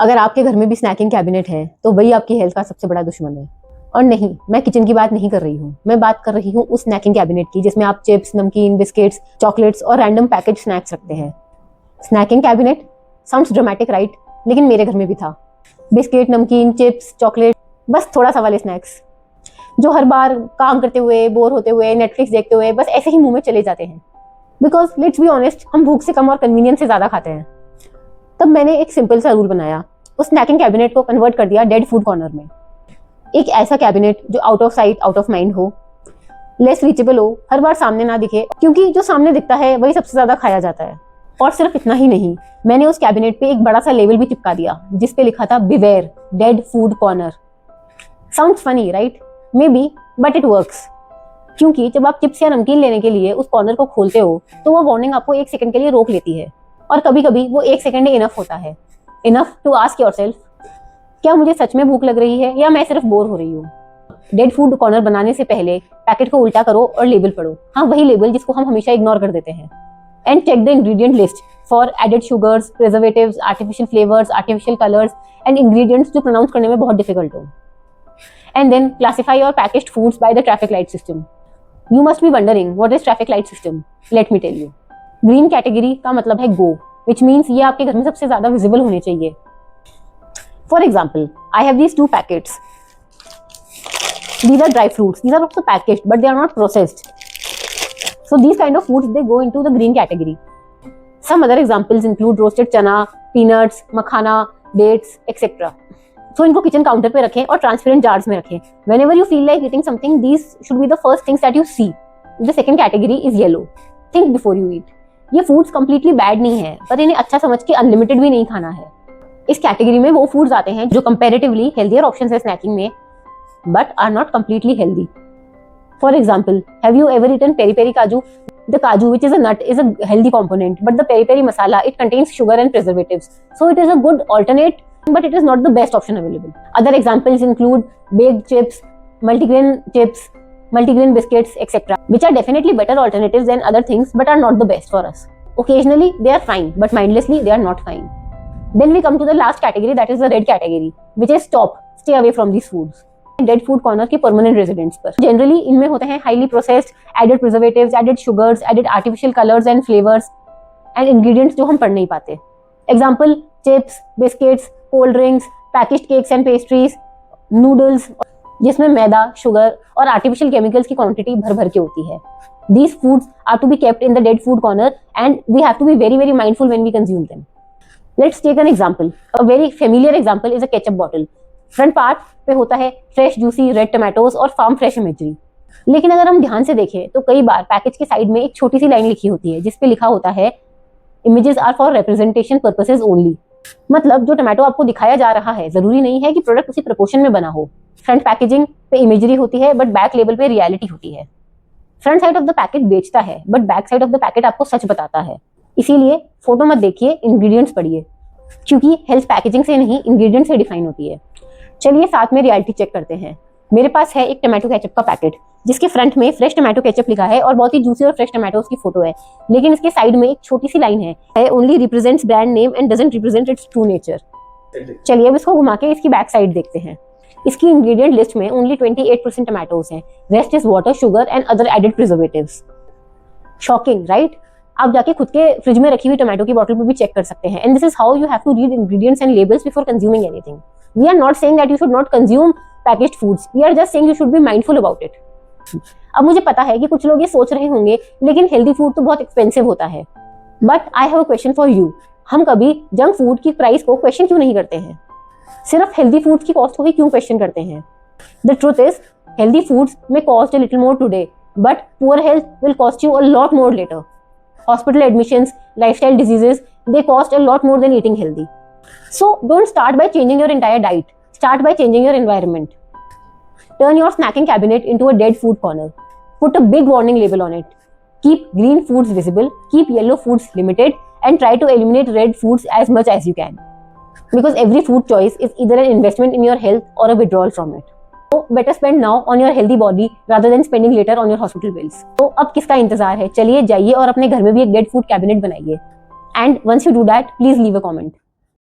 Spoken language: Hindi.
अगर आपके घर में भी स्नैकिंग कैबिनेट है तो वही आपकी हेल्थ का सबसे बड़ा दुश्मन है। और नहीं, मैं किचन की बात नहीं कर रही हूँ, मैं बात कर रही हूँ उस स्नैकिंग कैबिनेट की जिसमें आप चिप्स, नमकीन, बिस्किट्स, चॉकलेट्स और रैंडम पैकेज स्नैक्स रखते हैं। Snacking cabinet sounds dramatic right, लेकिन मेरे घर में भी था। बिस्किट, नमकीन, चिप्स, चॉकलेट, बस थोड़ा सा वाले स्नैक्स जो हर बार काम करते हुए, बोर होते हुए, नेटफ्लिक्स देखते हुए बस ऐसे ही मुंह में चले जाते हैं। बिकॉज लेट्स बी ऑनेस्ट, हम भूख से कम और कन्वीनियंस से ज्यादा खाते हैं। तब मैंने एक सिंपल सा रूल बनाया, उस स्नैकिंग कैबिनेट को कन्वर्ट कर दिया डेड फूड कॉर्नर में। एक ऐसा कैबिनेट जो out of sight out of mind हो, लेस रीचेबल हो, हर बार सामने ना दिखे, क्योंकि जो सामने दिखता है वही सबसे ज्यादा खाया जाता है। और सिर्फ इतना ही नहीं, मैंने उस कैबिनेट पे एक बड़ा सा लेबल भी चिपका दिया जिस पे लिखा था beware dead food corner. Sounds funny right, may be, but it works. क्योंकि जब आप चिप्स या नमकीन लेने के लिए उस कॉर्नर को खोलते हो तो वो वार्निंग आपको एक सेकंड के लिए रोक लेती है, और कभी कभी वो एक सेकंड ही इनफ होता है, इनफ टू आस्क योरसेल्फ, क्या मुझे सच में भूख लग रही है या मैं सिर्फ बोर हो रही हूँ। डेड फूड कॉर्नर बनाने से पहले पैकेट को उल्टा करो और लेबल पढ़ो, हाँ वही लेबल जिसको हम हमेशा इग्नोर कर देते हैं। And check the ingredient list for added sugars, preservatives, artificial flavours, artificial colours and ingredients जो प्रोनाउंस करने में बहुत डिफिकल्ट हो। And then classify your packaged foods by the traffic light system. You must be wondering what is traffic light system? Let me tell you. Green category का मतलब है go, which means ये आपके घर में सबसे ज्यादा visible होने चाहिए। For example, I have these 2 packets. These are dry fruits. These are also packaged, but they are not processed. So these kind of foods they go into the green category. Some other examples include roasted chana, peanuts, makhana, dates, etc. So इनको किचन काउंटर पे रखें और ट्रांसपेरेंट जार्स में रखें। Whenever you feel like eating something, these should be the first things that you see. The second category is yellow. Think before you eat. ये फूड्स completely bad नहीं है, पर इन्हें अच्छा समझ के अनलिमिटेड भी नहीं खाना है। इस कैटेगरी में वो फूड्स आते हैं जो comparatively healthier options है स्नैकिंग में, but are not completely healthy. For example, have you ever eaten peri peri kaju? The kaju, which is a nut, is a healthy component, but the peri peri masala, it contains sugar and preservatives. So it is a good alternate, but it is not the best option available. Other examples include baked chips, multigrain biscuits, etc., which are definitely better alternatives than other things, but are not the best for us. Occasionally, they are fine, but mindlessly, they are not fine. Then we come to the last category, that is the red category, which is stop, stay away from these foods. Dead food corner के परमानेंट रेजिडेंट्स पर जनरली इनमें होते हैं highly processed, added preservatives, added sugars, added artificial colours and flavours and ingredients जो हम पढ़ नहीं पाते। Example, chips, biscuits, cold drinks, packaged cakes and pastries, noodles, जिसमें मैदा, शुगर और आर्टिफिशियल केमिकल्स की क्वांटिटी भर भर के होती है। These foods are to be kept in the dead food corner and we have to be very very mindful when we consume them. Let's take an example. A very familiar example is a ketchup bottle. Front part पे होता है फ्रेश जूसी रेड टमाटोज और फार्म फ्रेश इमेजरी, लेकिन अगर हम ध्यान से देखें तो कई बार पैकेज के साइड में एक छोटी सी लाइन लिखी होती है जिसपे लिखा होता है images are for representation purposes only. मतलब जो टमाटो आपको दिखाया जा रहा है जरूरी नहीं है कि प्रोडक्ट उसी प्रोपोर्शन में बना हो। फ्रंट पैकेजिंग पे इमेजरी होती है बट बैक लेबल पे रियलिटी होती है। Front side of the packet बेचता है but back side of the packet आपको सच बताता है। इसीलिए फोटो मत देखिए, इंग्रेडिएंट्स पढ़िए, क्योंकि हेल्थ पैकेजिंग से नहीं इंग्रेडिएंट से डिफाइन होती है। चलिए साथ में रियलिटी चेक करते हैं। मेरे पास है एक टमाटो केचप का पैकेट जिसके फ्रंट में फ्रेश टमाटो केचप लिखा है और बहुत ही जूसी और फ्रेश टमाटोस की फोटो है, लेकिन इसके साइड में एक छोटी सी लाइन है only represents brand name and doesn't represent it's true nature. चलिए अब इसको घुमा के इसकी बैक साइड देखते हैं। इसकी इंग्रेडिएंट लिस्ट में ओनली 28% टमाटोस हैं, rest is water, sugar and other added preservatives. Shocking right? आप जाके खुद के फ्रिज में रखी हुई टमाटो की बोतल पर भी चेक कर सकते हैं। And this is how you have to read ingredients and labels before consuming anything. We are not saying that you should not consume packaged foods. We are just saying you should be mindful about it. अब मुझे पता है कि कुछ लोग ये सोच रहे होंगे लेकिन हेल्दी फूड तो बहुत एक्सपेंसिव होता है। But I have a question for you. हम कभी जंक फूड की प्राइस को क्वेश्चन क्यों नहीं करते हैं? सिर्फ हेल्दी फूड की कॉस्ट को ही क्यों क्वेश्चन करते हैं? The truth is healthy foods may cost a little more today but poor health will cost you a lot more later. Hospital admissions, lifestyle diseases, they cost a lot more than eating healthy. So don't start by changing your entire diet. Start by changing your environment. Turn your snacking cabinet into a dead food corner. Put a big warning label on it. Keep green foods visible, keep yellow foods limited, and try to eliminate red foods as much as you can. Because every food choice is either an investment in your health or a withdrawal from it. So better spend now on your healthy body rather than spending later on your hospital bills. तो अब किसका इंतजार है? चलिए जाइए और अपने घर में भी एक डेड फूड कैबिनेट बनाइए. And once you do that, please leave a comment.